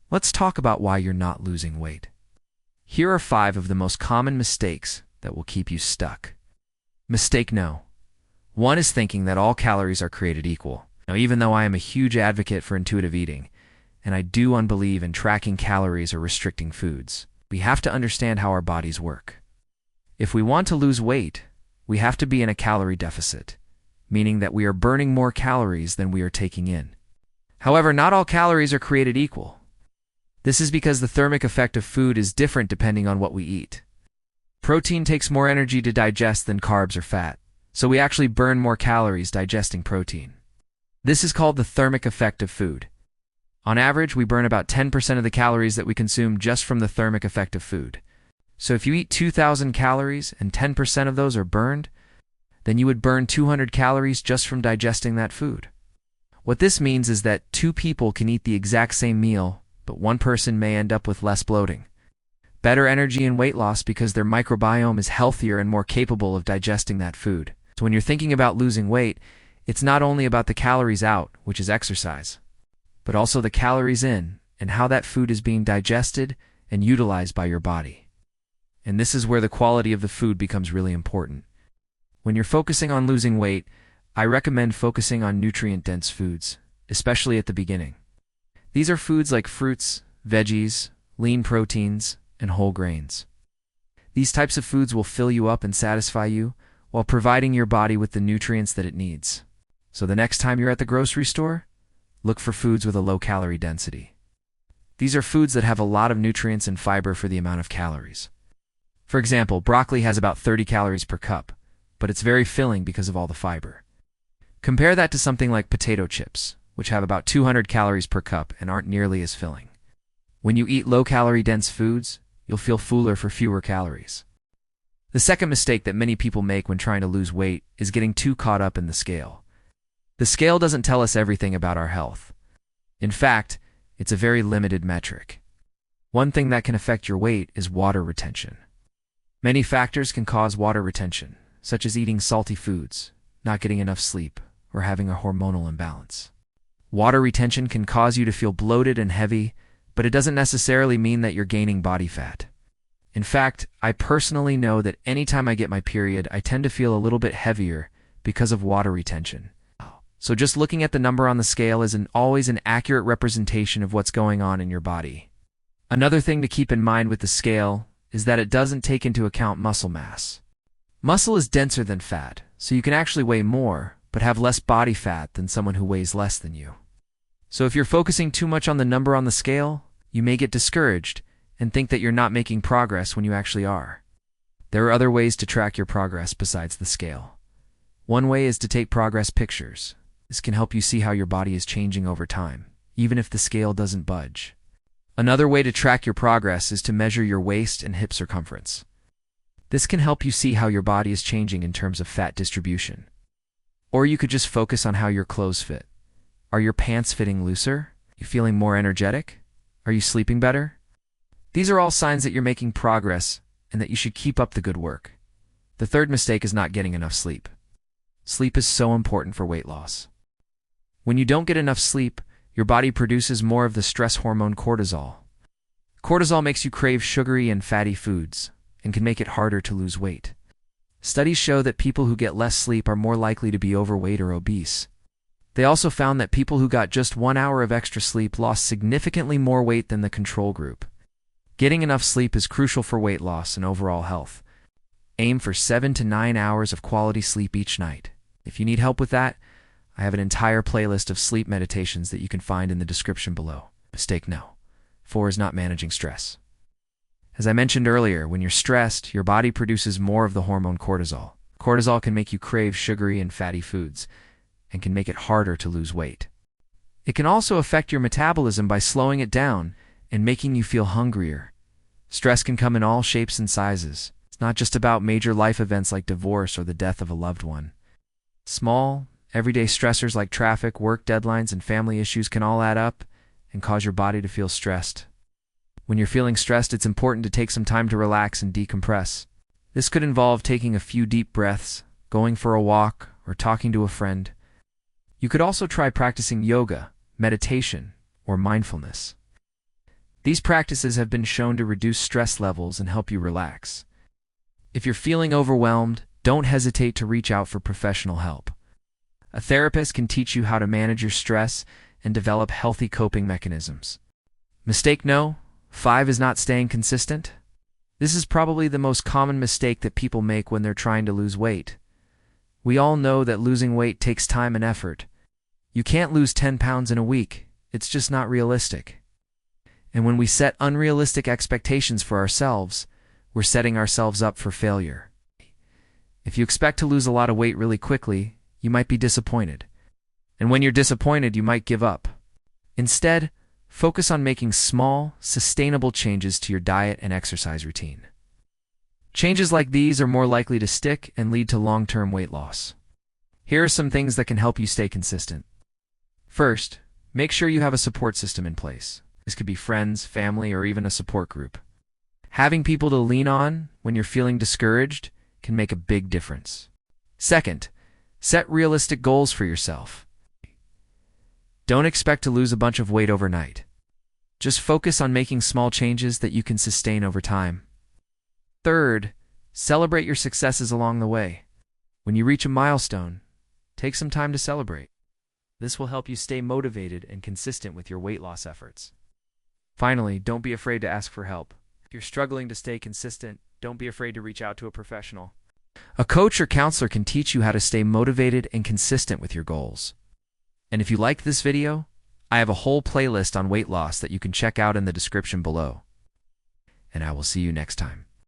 Let's talk about why you're not losing weight. Here are 5 of the most common mistakes that will keep you stuck. Mistake no. 1 is thinking that all calories are created equal. Now, even though I am a huge advocate for intuitive eating, and I do unbelieve in tracking calories or restricting foods, we have to understand how our bodies work. If we want to lose weight, we have to be in a calorie deficit, meaning that we are burning more calories than we are taking in. However, not all calories are created equal. This is because the thermic effect of food is different depending on what we eat. Protein takes more energy to digest than carbs or fat, so we actually burn more calories digesting protein. This is called the thermic effect of food. On average, we burn about 10% of the calories that we consume just from the thermic effect of food. So if you eat 2,000 calories and 10% of those are burned, then you would burn 200 calories just from digesting that food. What this means is that 2 people can eat the exact same meal, but one person may end up with less bloating, better energy and weight loss because their microbiome is healthier and more capable of digesting that food. So when you're thinking about losing weight, it's not only about the calories out, which is exercise, but also the calories in and how that food is being digested and utilized by your body. And this is where the quality of the food becomes really important. When you're focusing on losing weight, I recommend focusing on nutrient-dense foods, especially at the beginning. These are foods like fruits, veggies, lean proteins, and whole grains. These types of foods will fill you up and satisfy you while providing your body with the nutrients that it needs. So the next time you're at the grocery store, look for foods with a low calorie density. These are foods that have a lot of nutrients and fiber for the amount of calories. For example, broccoli has about 30 calories per cup, but it's very filling because of all the fiber. Compare that to something like potato chips, which have about 200 calories per cup and aren't nearly as filling. When you eat low-calorie dense foods, you'll feel fuller for fewer calories. The second mistake that many people make when trying to lose weight is getting too caught up in the scale. The scale doesn't tell us everything about our health. In fact, it's a very limited metric. One thing that can affect your weight is water retention. Many factors can cause water retention, such as eating salty foods, not getting enough sleep, or having a hormonal imbalance. Water retention can cause you to feel bloated and heavy, but it doesn't necessarily mean that you're gaining body fat. In fact, I personally know that anytime I get my period, I tend to feel a little bit heavier because of water retention. So just looking at the number on the scale isn't always an accurate representation of what's going on in your body. Another thing to keep in mind with the scale is that it doesn't take into account muscle mass. Muscle is denser than fat, so you can actually weigh more, but have less body fat than someone who weighs less than you. So if you're focusing too much on the number on the scale, you may get discouraged and think that you're not making progress when you actually are. There are other ways to track your progress besides the scale. One way is to take progress pictures. This can help you see how your body is changing over time, even if the scale doesn't budge. Another way to track your progress is to measure your waist and hip circumference. This can help you see how your body is changing in terms of fat distribution. Or you could just focus on how your clothes fit. Are your pants fitting looser? Are you feeling more energetic? Are you sleeping better? These are all signs that you're making progress and that you should keep up the good work. The third mistake is not getting enough sleep. Sleep is so important for weight loss. When you don't get enough sleep, your body produces more of the stress hormone cortisol. Cortisol makes you crave sugary and fatty foods and can make it harder to lose weight. Studies show that people who get less sleep are more likely to be overweight or obese. They also found that people who got just 1 hour of extra sleep lost significantly more weight than the control group. Getting enough sleep is crucial for weight loss and overall health. Aim for 7 to 9 hours of quality sleep each night. If you need help with that, I have an entire playlist of sleep meditations that you can find in the description below. Mistake no. 4 is not managing stress. As I mentioned earlier, when you're stressed, your body produces more of the hormone cortisol. Cortisol can make you crave sugary and fatty foods and can make it harder to lose weight. It can also affect your metabolism by slowing it down and making you feel hungrier. Stress can come in all shapes and sizes. It's not just about major life events like divorce or the death of a loved one. Small, everyday stressors like traffic, work deadlines, and family issues can all add up and cause your body to feel stressed. When you're feeling stressed, it's important to take some time to relax and decompress. This could involve taking a few deep breaths, going for a walk, or talking to a friend. You could also try practicing yoga, meditation, or mindfulness. These practices have been shown to reduce stress levels and help you relax. If you're feeling overwhelmed, don't hesitate to reach out for professional help. A therapist can teach you how to manage your stress and develop healthy coping mechanisms. Mistake no. 5 is not staying consistent. This is probably the most common mistake that people make when they're trying to lose weight. We all know that losing weight takes time and effort. You can't lose 10 pounds in a week. It's just not realistic. And when we set unrealistic expectations for ourselves, we're setting ourselves up for failure. If you expect to lose a lot of weight really quickly, you might be disappointed. And when you're disappointed, you might give up. Instead, focus on making small, sustainable changes to your diet and exercise routine. Changes like these are more likely to stick and lead to long-term weight loss. Here are some things that can help you stay consistent. First, make sure you have a support system in place. This could be friends, family, or even a support group. Having people to lean on when you're feeling discouraged can make a big difference. Second, set realistic goals for yourself. Don't expect to lose a bunch of weight overnight. Just focus on making small changes that you can sustain over time. Third, celebrate your successes along the way. When you reach a milestone, take some time to celebrate. This will help you stay motivated and consistent with your weight loss efforts. Finally, don't be afraid to ask for help. If you're struggling to stay consistent, don't be afraid to reach out to a professional. A coach or counselor can teach you how to stay motivated and consistent with your goals. And if you liked this video, I have a whole playlist on weight loss that you can check out in the description below. And I will see you next time.